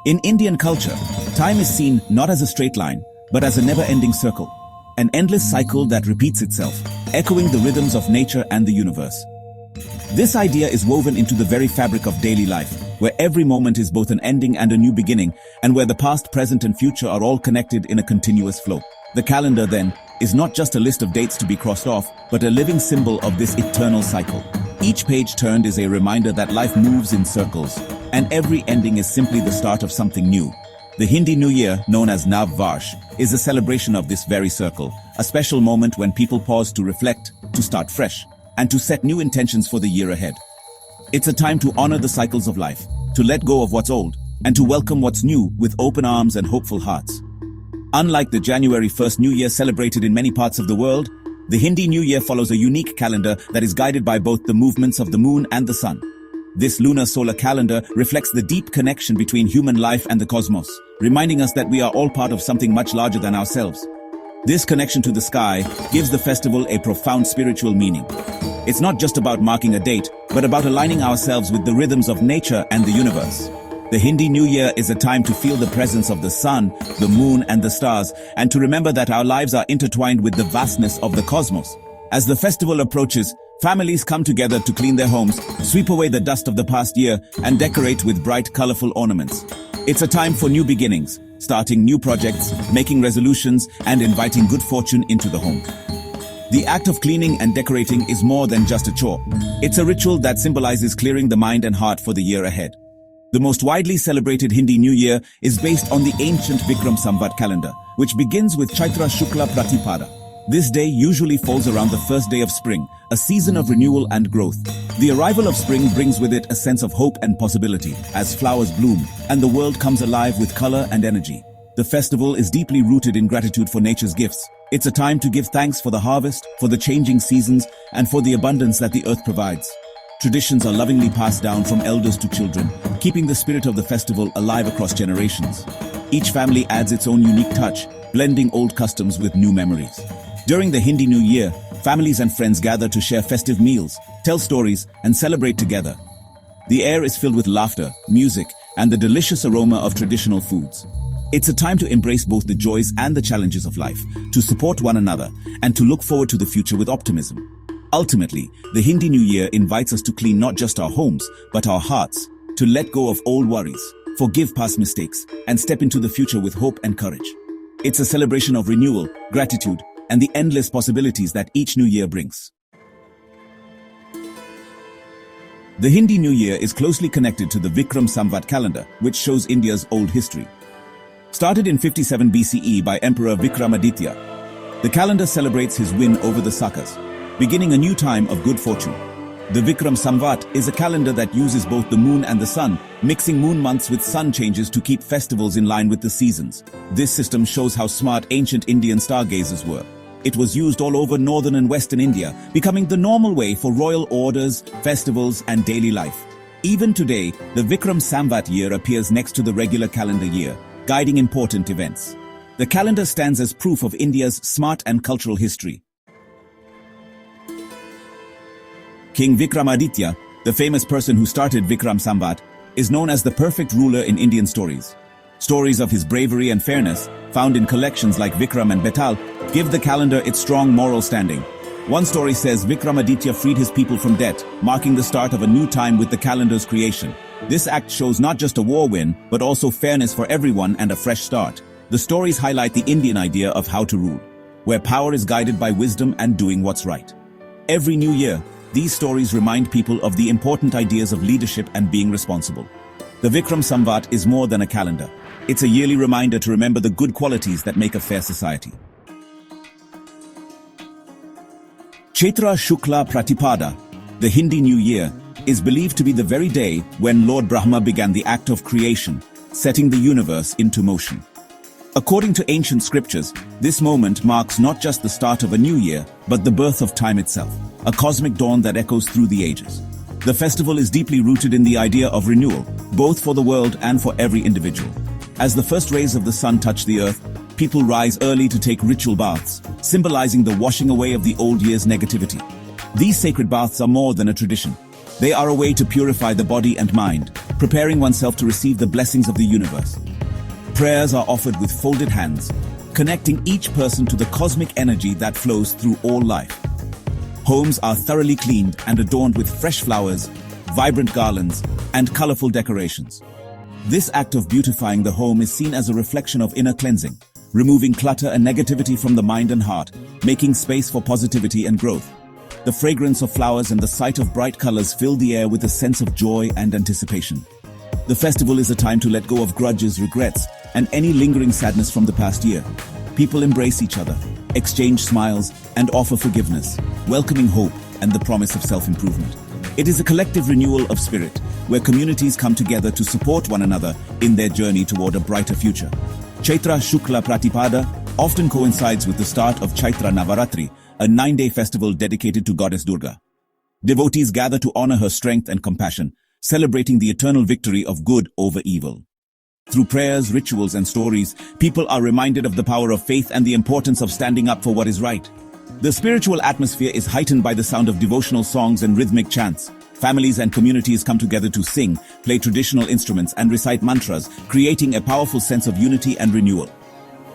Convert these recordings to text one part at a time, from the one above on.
In Indian culture, time is seen not as a straight line, but as a never-ending circle, an endless cycle that repeats itself, echoing the rhythms of nature and the universe. This idea is woven into the very fabric of daily life, where every moment is both an ending and a new beginning, and where the past, present, and future are all connected in a continuous flow. The calendar, then, is not just a list of dates to be crossed off, but a living symbol of this eternal cycle. Each page turned is a reminder that life moves in circles, and every ending is simply the start of something new. The Hindi New Year, known as Nav Varsh, is a celebration of this very circle, a special moment when people pause to reflect, to start fresh, and to set new intentions for the year ahead. It's a time to honor the cycles of life, to let go of what's old, and to welcome what's new with open arms and hopeful hearts. Unlike the January 1st New Year celebrated in many parts of the world, the Hindi New Year follows a unique calendar that is guided by both the movements of the moon and the sun. This lunar solar calendar reflects the deep connection between human life and the cosmos, reminding us that we are all part of something much larger than ourselves. This connection to the sky gives the festival a profound spiritual meaning. It's not just about marking a date, but about aligning ourselves with the rhythms of nature and the universe. The Hindi New Year is a time to feel the presence of the sun, the moon, and the stars, and to remember that our lives are intertwined with the vastness of the cosmos. As the festival approaches, families come together to clean their homes, sweep away the dust of the past year, and decorate with bright, colorful ornaments. It's a time for new beginnings, starting new projects, making resolutions, and inviting good fortune into the home. The act of cleaning and decorating is more than just a chore. It's a ritual that symbolizes clearing the mind and heart for the year ahead. The most widely celebrated Hindi New Year is based on the ancient Vikram Samvat calendar, which begins with Chaitra Shukla Pratipada. This day usually falls around the first day of spring, a season of renewal and growth. The arrival of spring brings with it a sense of hope and possibility, as flowers bloom, and the world comes alive with color and energy. The festival is deeply rooted in gratitude for nature's gifts. It's a time to give thanks for the harvest, for the changing seasons, and for the abundance that the earth provides. Traditions are lovingly passed down from elders to children, keeping the spirit of the festival alive across generations. Each family adds its own unique touch, blending old customs with new memories. During the Hindi New Year, families and friends gather to share festive meals, tell stories, and celebrate together. The air is filled with laughter, music, and the delicious aroma of traditional foods. It's a time to embrace both the joys and the challenges of life, to support one another, and to look forward to the future with optimism. Ultimately, the Hindi New Year invites us to clean not just our homes, but our hearts, to let go of old worries, forgive past mistakes, and step into the future with hope and courage. It's a celebration of renewal, gratitude, and the endless possibilities that each new year brings. The Hindi New Year is closely connected to the Vikram Samvat calendar, which shows India's old history. Started in 57 BCE by Emperor Vikramaditya, the calendar celebrates his win over the Sakas, beginning a new time of good fortune. The Vikram Samvat is a calendar that uses both the moon and the sun, mixing moon months with sun changes to keep festivals in line with the seasons. This system shows how smart ancient Indian stargazers were. It was used all over northern and western India, becoming the normal way for royal orders, festivals, and daily life. Even today, the Vikram Samvat year appears next to the regular calendar year, guiding important events. The calendar stands as proof of India's smart and cultural history. King Vikramaditya, the famous person who started Vikram Samvat, is known as the perfect ruler in Indian stories. Stories of his bravery and fairness, found in collections like Vikram and Betal, give the calendar its strong moral standing. One story says Vikramaditya freed his people from debt, marking the start of a new time with the calendar's creation. This act shows not just a war win, but also fairness for everyone and a fresh start. The stories highlight the Indian idea of how to rule, where power is guided by wisdom and doing what's right. Every new year, these stories remind people of the important ideas of leadership and being responsible. The Vikram Samvat is more than a calendar. It's a yearly reminder to remember the good qualities that make a fair society. Chaitra Shukla Pratipada, the Hindi New Year, is believed to be the very day when Lord Brahma began the act of creation, setting the universe into motion. According to ancient scriptures, this moment marks not just the start of a new year, but the birth of time itself, a cosmic dawn that echoes through the ages. The festival is deeply rooted in the idea of renewal, both for the world and for every individual. As the first rays of the sun touch the earth, people rise early to take ritual baths, symbolizing the washing away of the old year's negativity. These sacred baths are more than a tradition. They are a way to purify the body and mind, preparing oneself to receive the blessings of the universe. Prayers are offered with folded hands, connecting each person to the cosmic energy that flows through all life. Homes are thoroughly cleaned and adorned with fresh flowers, vibrant garlands, and colorful decorations. This act of beautifying the home is seen as a reflection of inner cleansing, removing clutter and negativity from the mind and heart, making space for positivity and growth. The fragrance of flowers and the sight of bright colors fill the air with a sense of joy and anticipation. The festival is a time to let go of grudges, regrets, and any lingering sadness from the past year. People embrace each other, exchange smiles, and offer forgiveness, welcoming hope and the promise of self-improvement. It is a collective renewal of spirit, where communities come together to support one another in their journey toward a brighter future. Chaitra Shukla Pratipada often coincides with the start of Chaitra Navaratri, a 9-day festival dedicated to Goddess Durga. Devotees gather to honor her strength and compassion, celebrating the eternal victory of good over evil. Through prayers, rituals, and stories, people are reminded of the power of faith and the importance of standing up for what is right. The spiritual atmosphere is heightened by the sound of devotional songs and rhythmic chants. Families and communities come together to sing, play traditional instruments, and recite mantras, creating a powerful sense of unity and renewal.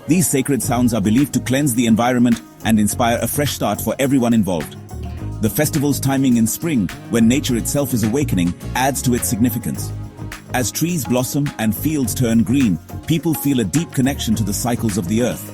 These sacred sounds are believed to cleanse the environment and inspire a fresh start for everyone involved. The festival's timing in spring, when nature itself is awakening, adds to its significance. As trees blossom and fields turn green, people feel a deep connection to the cycles of the earth.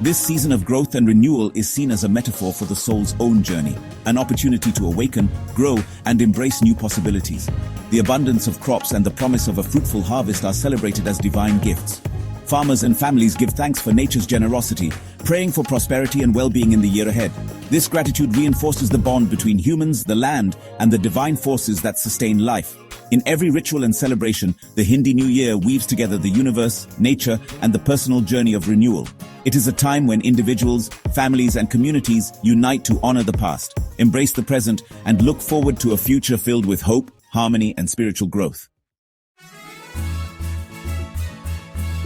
This season of growth and renewal is seen as a metaphor for the soul's own journey, an opportunity to awaken, grow, and embrace new possibilities. The abundance of crops and the promise of a fruitful harvest are celebrated as divine gifts. Farmers and families give thanks for nature's generosity, praying for prosperity and well-being in the year ahead. This gratitude reinforces the bond between humans, the land, and the divine forces that sustain life. In every ritual and celebration, the Hindi New Year weaves together the universe, nature, and the personal journey of renewal. It is a time when individuals, families, and communities unite to honor the past, embrace the present, and look forward to a future filled with hope, harmony, and spiritual growth.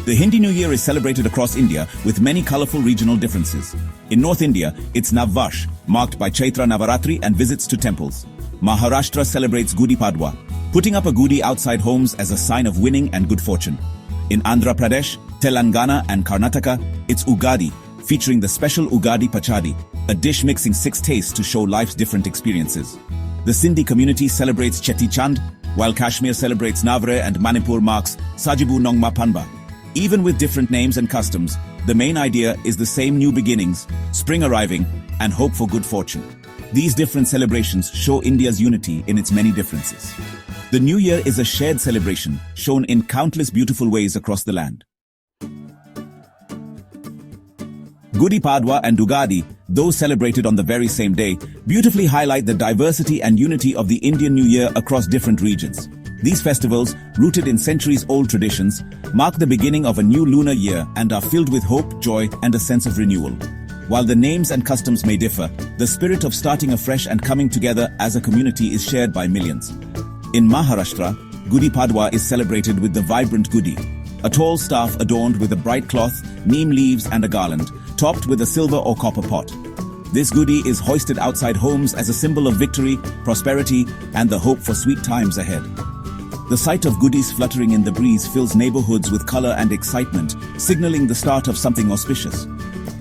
The Hindi New Year is celebrated across India with many colorful regional differences. In North India, it's Navvarsh, marked by Chaitra Navaratri and visits to temples. Maharashtra celebrates Gudi Padwa, putting up a gudi outside homes as a sign of winning and good fortune. In Andhra Pradesh, Telangana, and Karnataka, it's Ugadi, featuring the special Ugadi Pachadi, a dish mixing 6 tastes to show life's different experiences. The Sindhi community celebrates Cheti Chand, while Kashmir celebrates Navre and Manipur marks Sajibu Nongma Panba. Even with different names and customs, the main idea is the same: new beginnings, spring arriving, and hope for good fortune. These different celebrations show India's unity in its many differences. The New Year is a shared celebration, shown in countless beautiful ways across the land. Gudi Padwa and Ugadi, though celebrated on the very same day, beautifully highlight the diversity and unity of the Indian New Year across different regions. These festivals, rooted in centuries-old traditions, mark the beginning of a new lunar year and are filled with hope, joy, and a sense of renewal. While the names and customs may differ, the spirit of starting afresh and coming together as a community is shared by millions. In Maharashtra, Gudi Padwa is celebrated with the vibrant Gudi, a tall staff adorned with a bright cloth, neem leaves, and a garland, topped with a silver or copper pot. This Gudi is hoisted outside homes as a symbol of victory, prosperity, and the hope for sweet times ahead. The sight of Gudis fluttering in the breeze fills neighborhoods with color and excitement, signaling the start of something auspicious.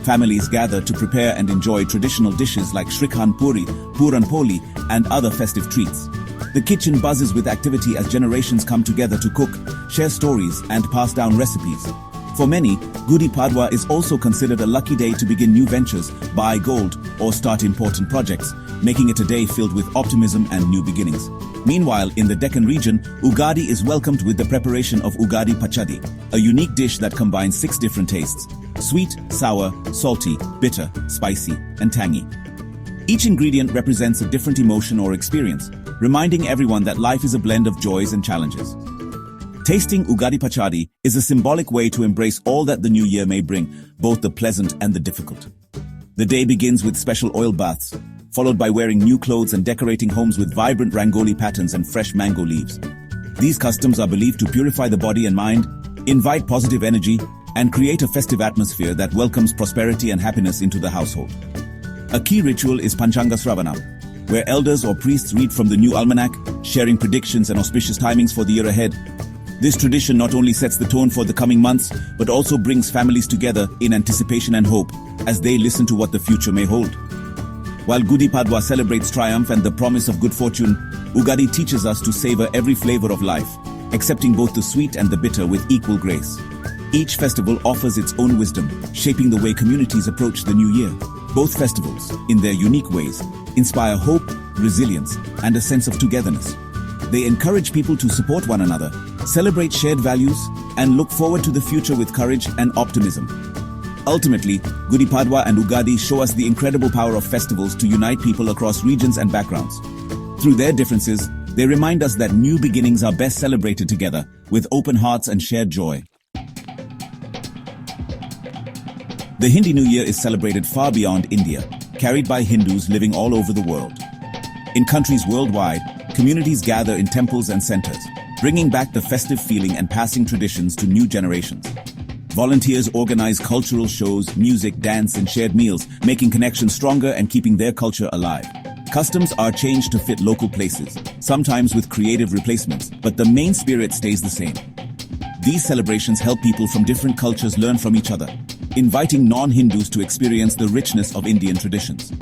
Families gather to prepare and enjoy traditional dishes like Shrikhan Puri, Puran Poli, and other festive treats. The kitchen buzzes with activity as generations come together to cook, share stories, and pass down recipes. For many, Gudi Padwa is also considered a lucky day to begin new ventures, buy gold, or start important projects, making it a day filled with optimism and new beginnings. Meanwhile, in the Deccan region, Ugadi is welcomed with the preparation of Ugadi Pachadi, a unique dish that combines 6 different tastes: sweet, sour, salty, bitter, spicy, and tangy. Each ingredient represents a different emotion or experience, reminding everyone that life is a blend of joys and challenges. Tasting Ugadi Pachadi is a symbolic way to embrace all that the new year may bring, both the pleasant and the difficult. The day begins with special oil baths, followed by wearing new clothes and decorating homes with vibrant rangoli patterns and fresh mango leaves. These customs are believed to purify the body and mind, invite positive energy, and create a festive atmosphere that welcomes prosperity and happiness into the household. A key ritual is Panchanga Sravanam, where elders or priests read from the new almanac, sharing predictions and auspicious timings for the year ahead. This tradition not only sets the tone for the coming months, but also brings families together in anticipation and hope as they listen to what the future may hold. While Gudi Padwa celebrates triumph and the promise of good fortune, Ugadi teaches us to savor every flavor of life, accepting both the sweet and the bitter with equal grace. Each festival offers its own wisdom, shaping the way communities approach the new year. Both festivals, in their unique ways, inspire hope, resilience, and a sense of togetherness. They encourage people to support one another, celebrate shared values, and look forward to the future with courage and optimism. Ultimately, Gudi Padwa and Ugadi show us the incredible power of festivals to unite people across regions and backgrounds. Through their differences, they remind us that new beginnings are best celebrated together, with open hearts and shared joy. The Hindi New Year is celebrated far beyond India, carried by Hindus living all over the world. In countries worldwide, communities gather in temples and centers, bringing back the festive feeling and passing traditions to new generations. Volunteers organize cultural shows, music, dance, and shared meals, making connections stronger and keeping their culture alive. Customs are changed to fit local places, sometimes with creative replacements, but the main spirit stays the same. These celebrations help people from different cultures learn from each other, inviting non-Hindus to experience the richness of Indian traditions.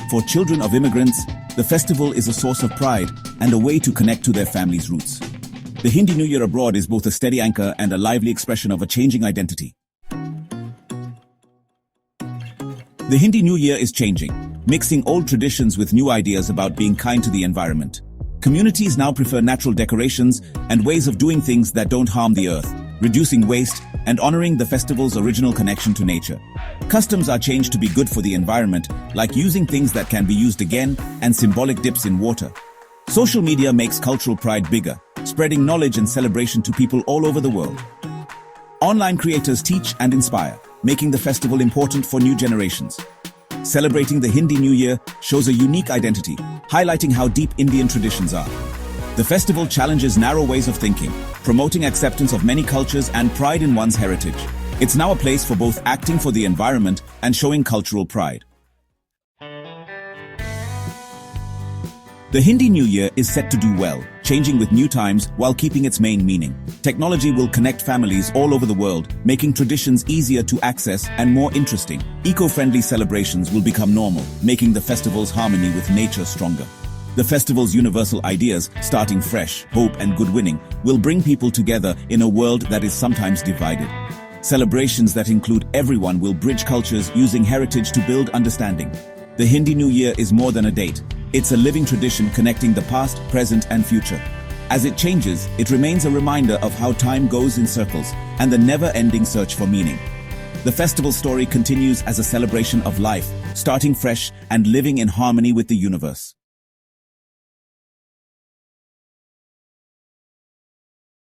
For children of immigrants, the festival is a source of pride and a way to connect to their family's roots. The Hindi New Year abroad is both a steady anchor and a lively expression of a changing identity. The Hindi New Year is changing, mixing old traditions with new ideas about being kind to the environment. Communities now prefer natural decorations and ways of doing things that don't harm the earth, reducing waste and honoring the festival's original connection to nature. Customs are changed to be good for the environment, like using things that can be used again and symbolic dips in water. Social media makes cultural pride bigger, spreading knowledge and celebration to people all over the world. Online creators teach and inspire, making the festival important for new generations. Celebrating the Hindi New Year shows a unique identity, highlighting how deep Indian traditions are. The festival challenges narrow ways of thinking, promoting acceptance of many cultures and pride in one's heritage. It's now a place for both acting for the environment and showing cultural pride. The Hindi New Year is set to do well, changing with new times while keeping its main meaning. Technology will connect families all over the world, making traditions easier to access and more interesting. Eco-friendly celebrations will become normal, making the festival's harmony with nature stronger. The festival's universal ideas, starting fresh, hope and good winning, will bring people together in a world that is sometimes divided. Celebrations that include everyone will bridge cultures using heritage to build understanding. The Hindi New Year is more than a date. It's a living tradition connecting the past, present, and future. As it changes, it remains a reminder of how time goes in circles and the never-ending search for meaning. The festival story continues as a celebration of life, starting fresh and living in harmony with the universe.